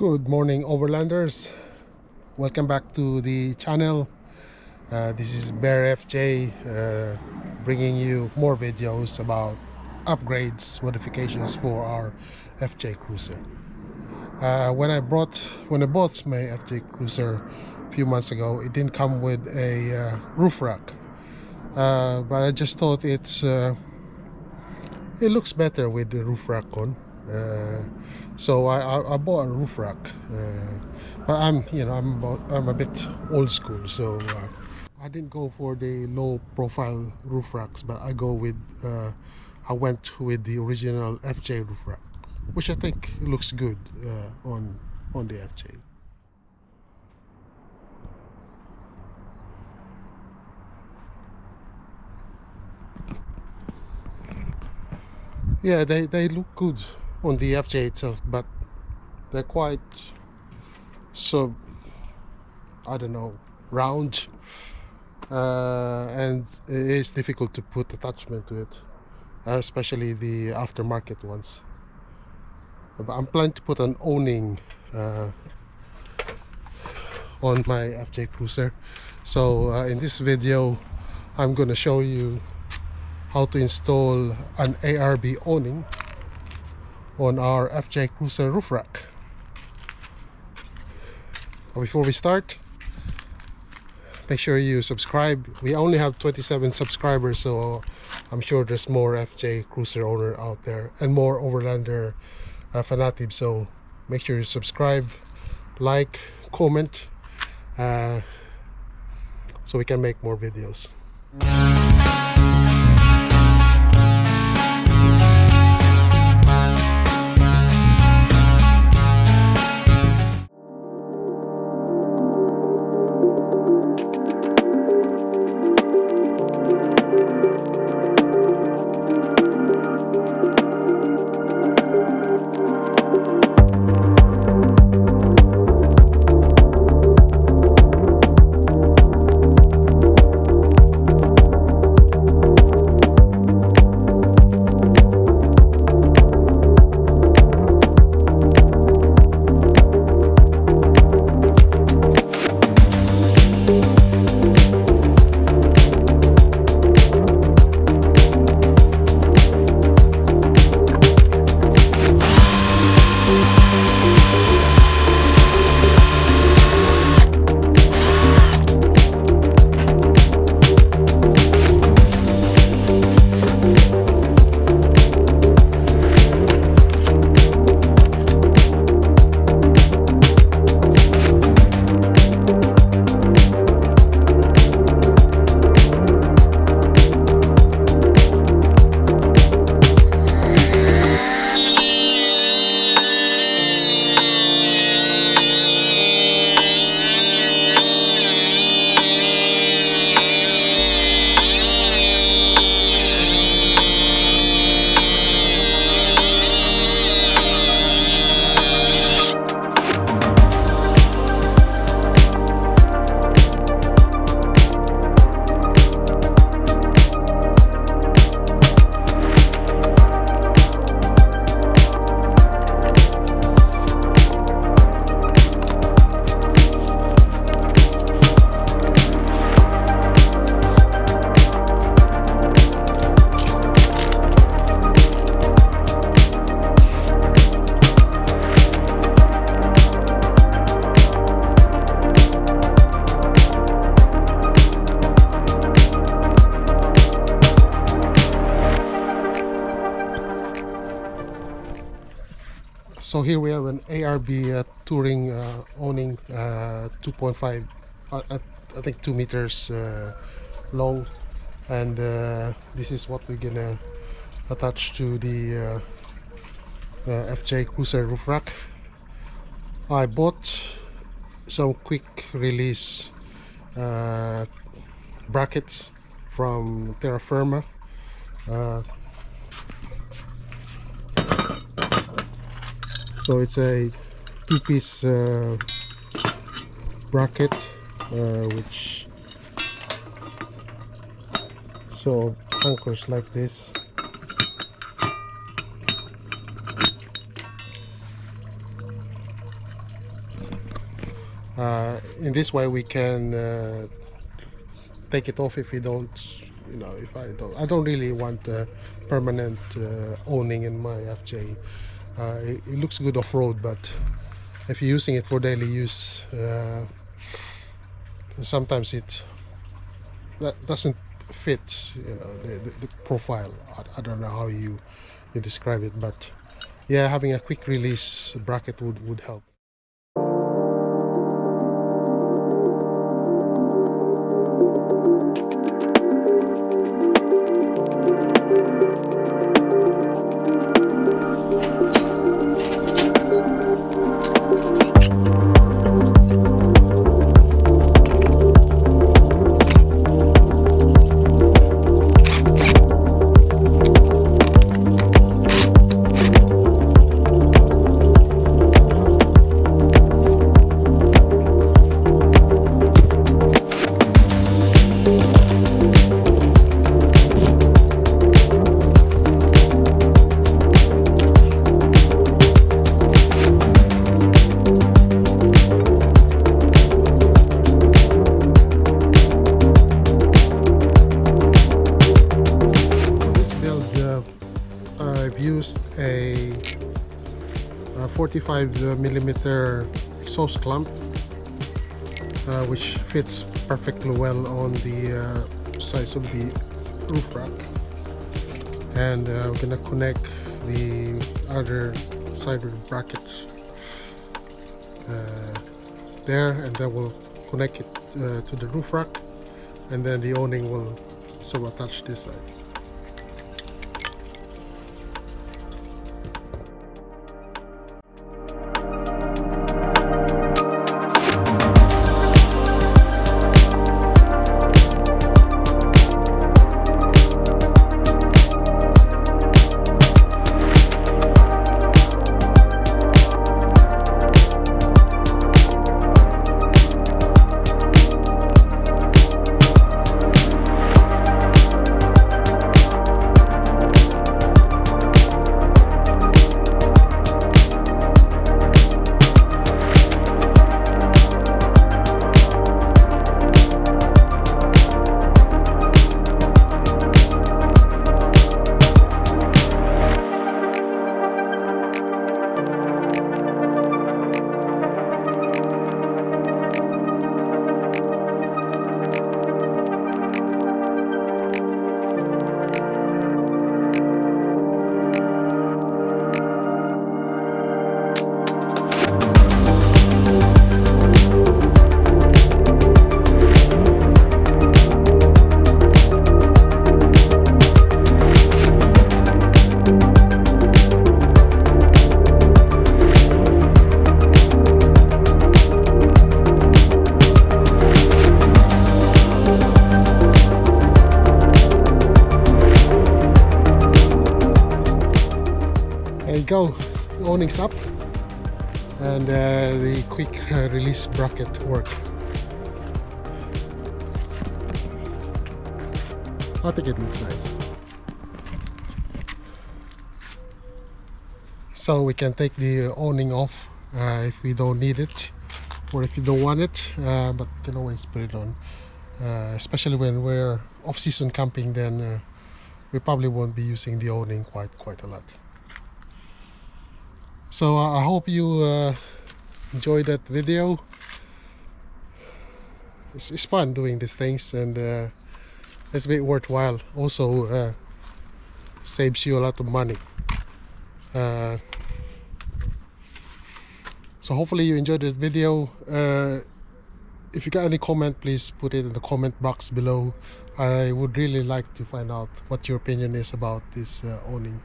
Good morning, overlanders. Welcome back to the channel. This is Bear FJ, bringing you more videos about upgrades, modifications for our FJ Cruiser. When I bought my FJ Cruiser a few months ago, it didn't come with a roof rack, but I just thought it looks better with the roof rack on. So I bought a roof rack, but I'm a bit old school, so I didn't go for the low profile roof racks, but I went with the original FJ roof rack, which I think looks good on the FJ. Yeah, they look good on the FJ itself, but they're quite, so I don't know, round, and it is difficult to put attachment to it, especially the aftermarket ones. But I'm planning to put an awning on my FJ Cruiser. So in this video I'm going to show you how to install an ARB awning on our FJ Cruiser roof rack. Before we start, make sure you subscribe. We only have 27 subscribers, so I'm sure there's more FJ Cruiser owner out there and more overlander fanatics. So make sure you subscribe, like, comment, so we can make more videos. So here we have an ARB touring awning, 2.5, I think 2 meters long, and this is what we're gonna attach to the FJ Cruiser roof rack. I bought some quick release brackets from Terra Firma. So it's a two-piece bracket, which so anchors like this. In this way we can take it off if we don't, if I don't really want permanent owning in my FJ. It looks good off-road, but if you're using it for daily use, sometimes that doesn't fit, the profile. I don't know how you describe it, but yeah, having a quick release bracket would help. I've used a 45 millimeter exhaust clamp, which fits perfectly well on the size of the roof rack, and we're gonna connect the other side of the bracket there, and then we'll connect it to the roof rack, and then the awning will sort of attach this side. There you go, the awning's up, and the quick release bracket worked. I think it looks nice. So we can take the awning off if we don't need it, or if you don't want it, but we can always put it on. Especially when we're off-season camping, then we probably won't be using the awning quite a lot. So I hope you enjoyed that video. It's fun doing these things, and it's a bit worthwhile. Also saves you a lot of money. So hopefully you enjoyed this video. If you got any comment, please put it in the comment box below. I would really like to find out what your opinion is about this awning.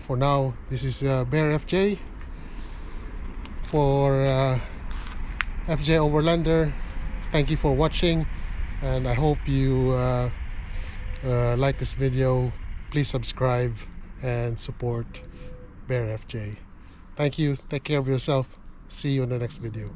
For now, this is Bear FJ for FJ Overlander. Thank you for watching, and I hope you like this video. Please subscribe and support Bear FJ. Thank you. Take care of yourself. See you in the next video.